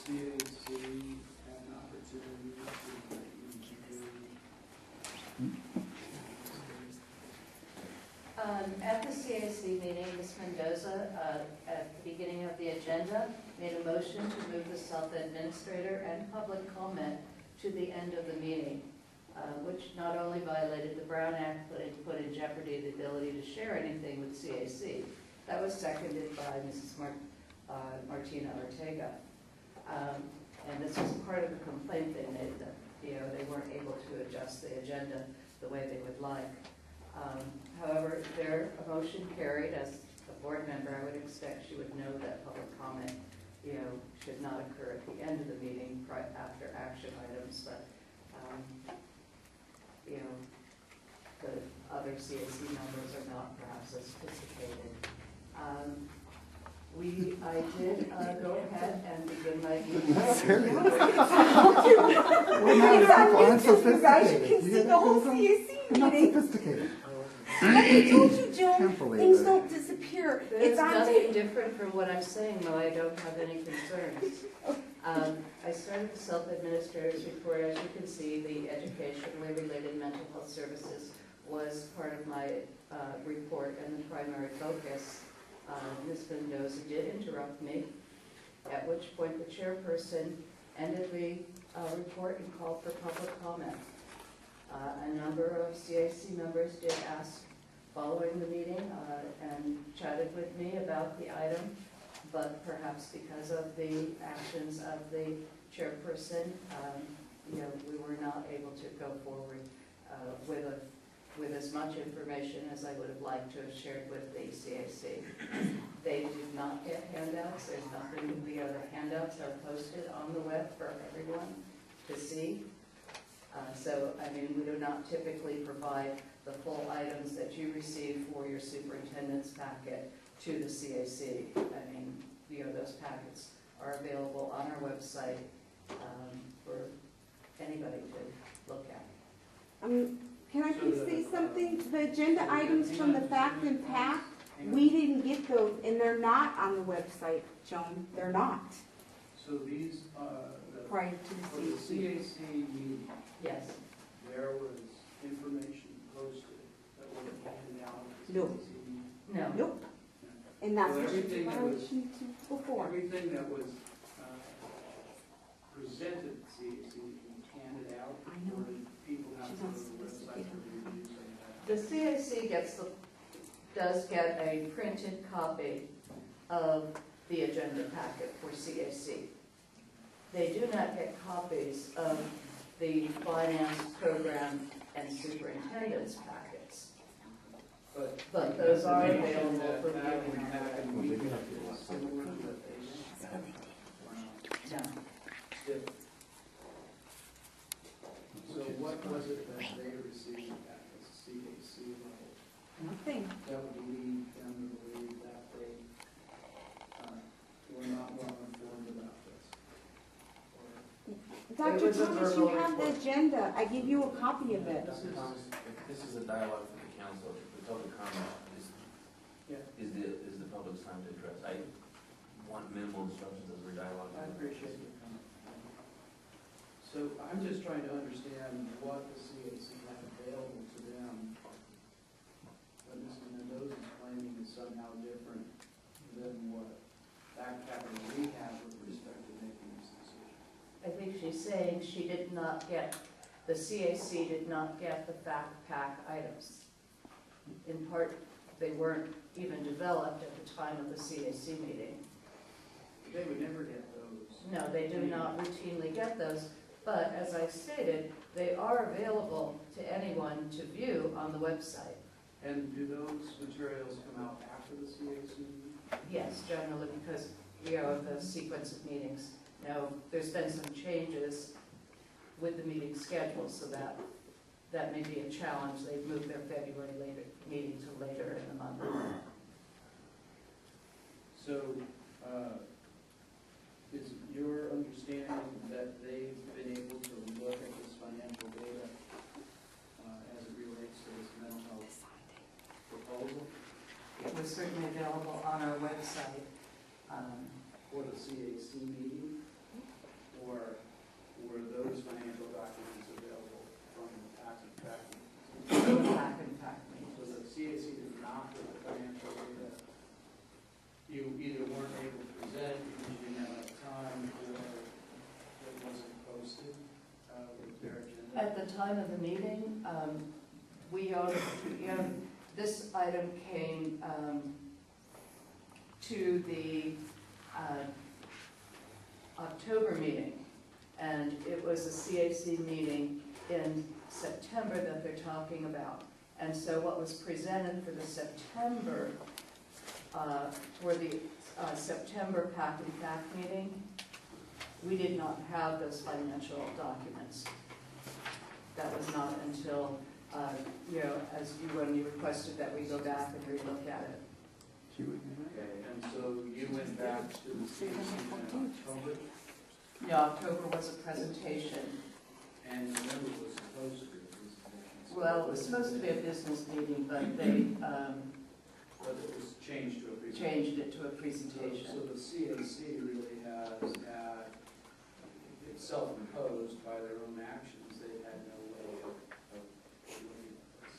CAC had an opportunity to At the CAC meeting, Ms. Mendoza, at the beginning of the agenda, made a motion to move the self-administrator and public comment to the end of the meeting, which not only violated the Brown Act, but it put in jeopardy the ability to share anything with CAC. That was seconded by Mrs. Martina Ortega. And this was part of the complaint they made that, they weren't able to adjust the agenda the way they would like. However, their motion carried. As a board member, I would expect she would know that public comment, should not occur at the end of the meeting after action items, but, the other CAC members are not perhaps as sophisticated. I did go ahead and begin my We're not unsophisticated. You can see the whole CAC Not meeting. sophisticated. Like I told you, Joan, Can't believe things it. don't disappear. There's It's on nothing tape. different from what I'm saying, though I don't have any concerns. I started the self-administrator's report. As you can see, the educationally related mental health services was part of my report and the primary focus. Ms. Mendoza did interrupt me, at which point the chairperson ended the report and called for public comment. A number of CAC members did ask following the meeting and chatted with me about the item, but perhaps because of the actions of the chairperson, we were not able to go forward with as much information as I would have liked to have shared with the CAC. They did not get handouts. There's nothing, the other handouts are posted on the web for everyone to see. We do not typically provide the full items that you receive for your superintendent's packet to the CAC. Those packets are available on our website for anybody to look at. Can I please say something? The agenda items from the Fact and PAC, we didn't get those, and they're not on the website, Joan. They're not. So these, Prior to for the the CAC. CAC meeting, Yes. there was information posted that was handed out. at the No. CAC meeting. No. Nope. And that's Well, what everything you that was- violation to before. Everything that was presented at the CAC was handed out. I know. Or did people have She's to go not to the website sophisticated. to review some of that? The CAC does get a printed copy of the agenda packet for CAC. They do not get copies of the finance program and superintendent's packets, but those are available for viewing on the web. We have similar to what they have. No. Different. So what was it that they received at the CAC level Nothing. that would lead them to believe that they were not well informed about this? Dr. was a Thomas, verbal you have the report. agenda. I give you a copy of it. Dr. Thomas, if this is a dialogue for the council, the public comment Yeah. is the public's time to address. I want minimal instructions as we're dialoguing. I appreciate your comment. So I'm just trying to understand what the CAC had available to them. What Mr. Mendoza is claiming is somehow different than what that capital we have with respect to making this decision. I think she's saying the CAC did not get the fact pack items. In part, they weren't even developed at the time of the CAC meeting. They would never get those. No, they do not routinely get those, but as I stated, they are available to anyone to view on the website. And do those materials come out after the CAC meeting? Yes, generally because, of the sequence of meetings. Now, there's been some changes with the meeting schedule, so that may be a challenge. They've moved their February meeting to later in the month. So, is your understanding that they've been able to look at this financial data as it relates to this mental health proposal It was certainly available on our website. for the CAC meeting? or were those financial documents available from the tax and fact? Back in fact, So the CAC did not get the financial data. You either weren't able to present because you didn't have enough time, or it wasn't posted with their agenda. at the time of the meeting, this item came to the October meeting, and it was a CAC meeting in September that they're talking about. And so what was presented for the September, September PAC and FAC meeting, we did not have those financial documents. That was not until, when you requested that we go back and relook at it. Okay, and so you went back to the CAC in October, Yeah, October was a presentation. and November was supposed to be a presentation. So Well, it was supposed to be a business meeting, but they But it was changed to a presentation. changed it to a So presentation. the CAC really has had, it's self-imposed by their own actions, they've had no way of looking at this.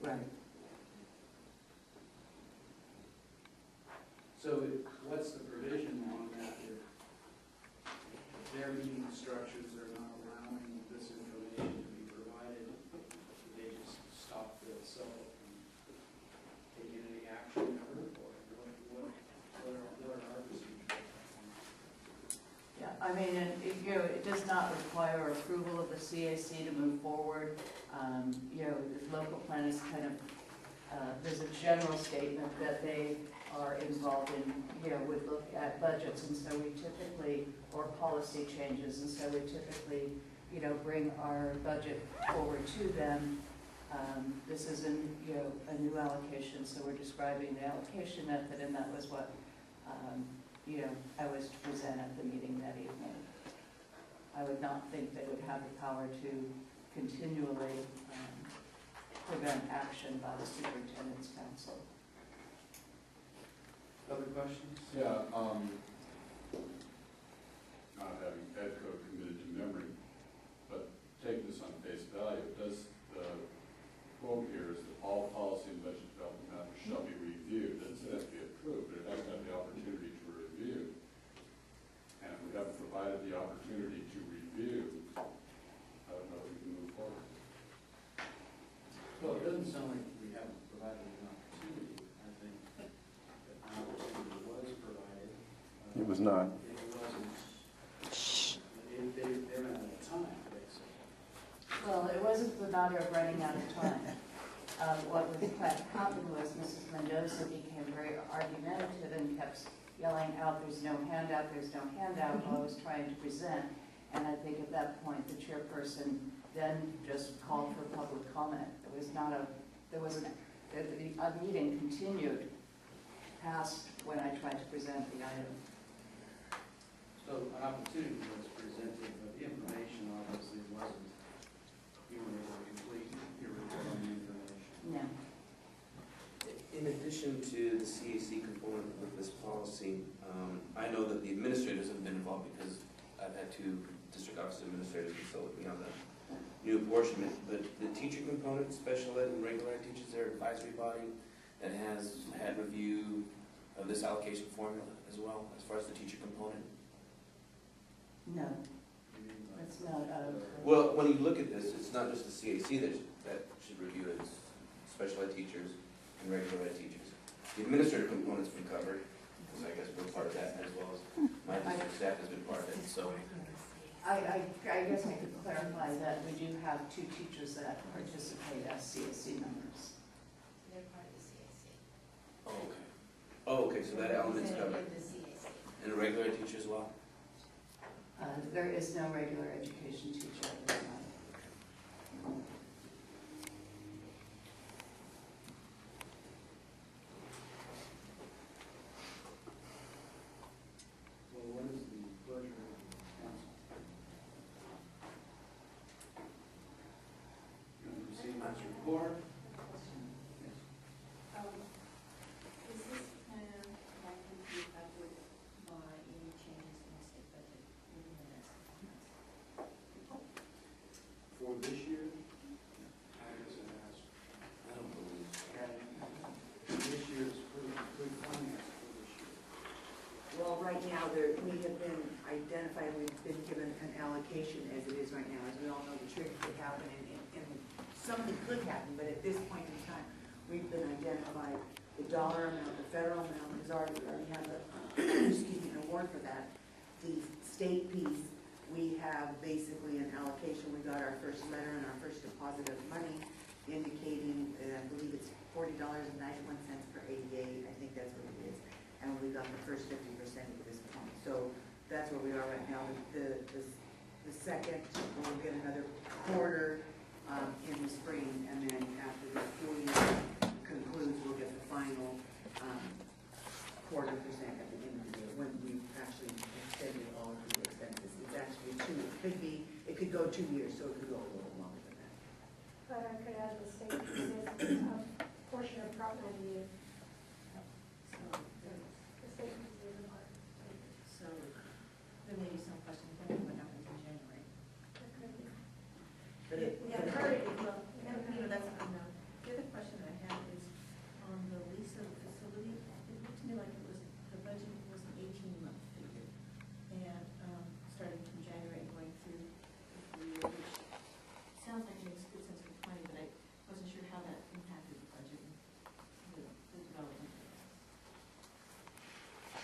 Right. So what's the provision on that if their meeting structures are not allowing this information to be provided? Do they just stop the itself from taking any action ever, or what are our procedures? Yeah, I mean, it does not require approval of the CAC to move forward. The local plan is kind of, there's a general statement that they are involved in, would look at budgets, and so we typically, or policy changes, and so we typically, bring our budget forward to them. This is a new allocation, so we're describing the allocation method, and that was what, I was to present at the meeting that evening. I would not think they would have the power to continually prevent action by the Superintendent's Council. Other questions? Yeah, not having Ed code committed to memory, but take this on face value. Does the quote here is that all policy and budget development matters shall be reviewed? It doesn't say it has to be approved, but it has to have the opportunity to review. And if we haven't provided the opportunity to review, I don't know if we can move forward. Well, it doesn't sound like we haven't provided an opportunity. I think that an opportunity was provided. It was not. It wasn't, they're not out of time, basically. Well, it wasn't the matter of running out of time. What happened was Mrs. Mendoza became very argumentative and kept yelling out, "There's no handout, there's no handout," while I was trying to present. And I think at that point, the chairperson then just called for public comment. The meeting continued past when I tried to present the item. So an opportunity was presented, but the information obviously wasn't, you were able to complete your report on the information. No. In addition to the CAC component of this policy, I know that the administrators have been involved because I've had two district office administrators consult with me on the new apportionment, but the teacher component, special ed and regular ed teachers, their advisory body that has had review of this allocation formula as well, as far as the teacher component. No, that's not, Well, when you look at this, it's not just the CAC that should review it, it's special ed teachers and regular ed teachers. The administrative component's been covered, because I guess we're part of that, as well as my district staff has been part of it, so. I guess I could clarify that we do have two teachers that participate as CAC members. They're part of the CAC. Oh, okay. Oh, okay, so that element's covered. In the CAC. And a regular ed teacher as well? There is no regular education teacher at this time. Well, what is the pleasure of the council? You want to proceed with this report? Yes. Is this plan likely to be upward by any changes in the state budget within the next right now, we have been identified, we've been given an allocation as it is right now. As we all know, the trigger could happen and something could happen, but at this point in time, we've been identified. The dollar amount, the federal amount is already, we already have an award for that. The state piece, we have basically an allocation. We got our first letter and our first deposit of money indicating, I believe it's $40.91 per ADA, I think that's what it is. And we got the first 50% at this point. So that's where we are right now. The second, we'll get another quarter in the spring, and then after the school year concludes, we'll get the final quarter percent at the end of the year when we've actually extended all of the expenses. It's actually it could go 2 years, so it could go a little longer than that. But I could add the state is a portion of property. So, The state is a part. so there may be some question of what happens in January. But it, Yeah, but currently, well, that's, no. The other question that I have is on the lease of the facility. It looked to me like it was, the budget was an 18-month figure. And starting from January and going through the year, which sounds like it makes good sense for planning, but I wasn't sure how that impacted the budget and the development.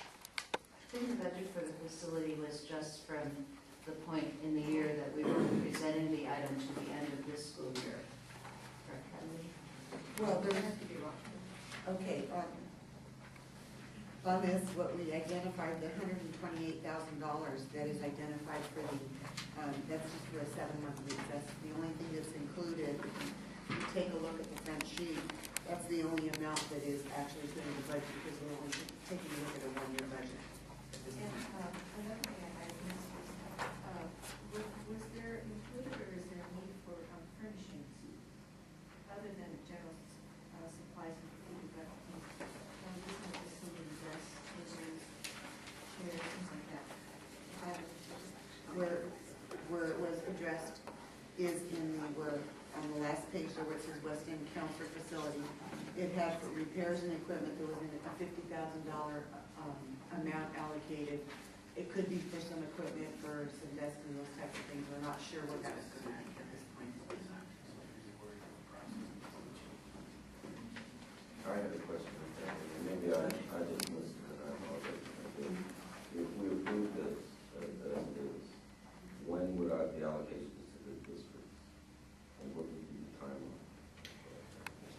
I think the budget for the facility was just from the point in the year that we were presenting the item to the end of this school year. Correct, Kathleen? well, There there's, has to be wrong. okay, on this, what we identified, the $128,000 that is identified for the, that's just for a 7-month lease. That's the only thing that's included. If you take a look at the front sheet, that's the only amount that is actually put in the budget because we're only taking a look at a 1-year budget at this And point. another thing I missed was, was there included or is there a need for furnishings other than general supplies and food, but this kind of facility, desks, tables, chairs, things like that? Where it was addressed is in the, on the last page there where it says West End Counselor Facility. It had for repairs and equipment, there was a $50,000 amount allocated. It could be for some equipment, for some desks and those types of things. We're not sure what that is going to be at this point. I have a question, and maybe I just missed it, and I apologize. If we approve this as is, when would the allocations to the districts, and what would be the timeline?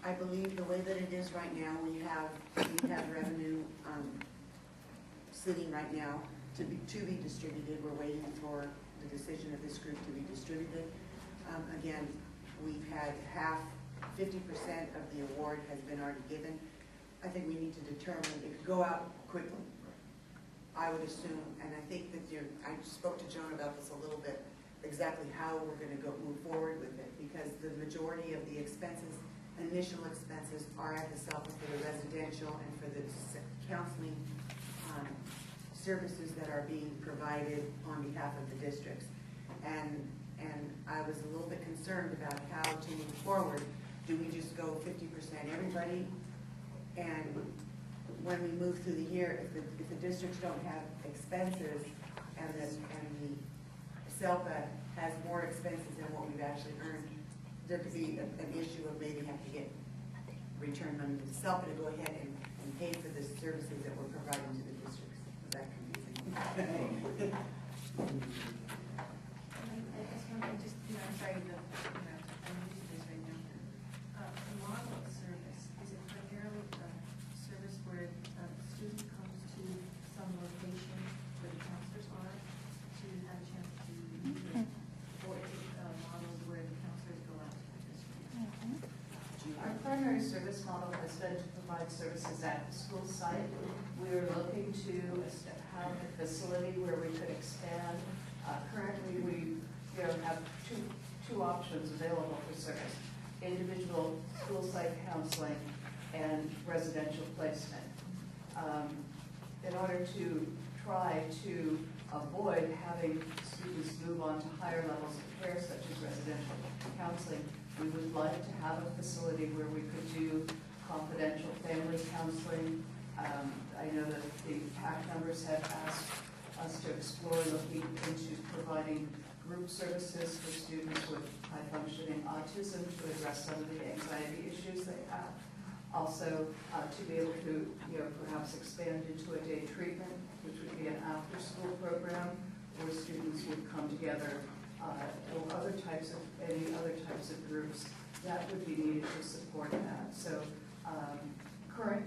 I believe the way that it is right now, we have revenue sitting right now to be distributed. We're waiting for the decision of this group to be distributed. Again, we've had 50% of the award has been already given. I think we need to determine, it could go out quickly, I would assume, and I think that I spoke to Joan about this a little bit, exactly how we're going to move forward with it, because the majority of the expenses, initial expenses, are at the CELPA for the residential and for the counseling services that are being provided on behalf of the districts. And I was a little bit concerned about how to move forward. Do we just go 50% everybody? And when we move through the year, if the districts don't have expenses and the CELPA has more expenses than what we've actually earned, there could be an issue of maybe have to get return money to CELPA to go ahead and pay for the services that we're providing to the districts. Is that confusing? I guess one thing, just, I'm sorry, I'm using this right now. The model of service, is it primarily a service where a student comes to some location where the counselors are to have a chance to meet them? Or is it a model where the counselors go out to the district? Our primary service model has been to provide services at the school site. We are looking to have a facility where we could expand. Currently, we have two options available for service: individual school site counseling and residential placement. In order to try to avoid having students move on to higher levels of care, such as residential counseling, we would like to have a facility where we could do confidential family counseling, I know that the PAC members have asked us to explore looking into providing group services for students with high-functioning autism to address some of the anxiety issues they have. Also, to be able to, perhaps expand into a day treatment, which would be an after-school program where students would come together, or any other types of groups that would be needed to support that. So, currently,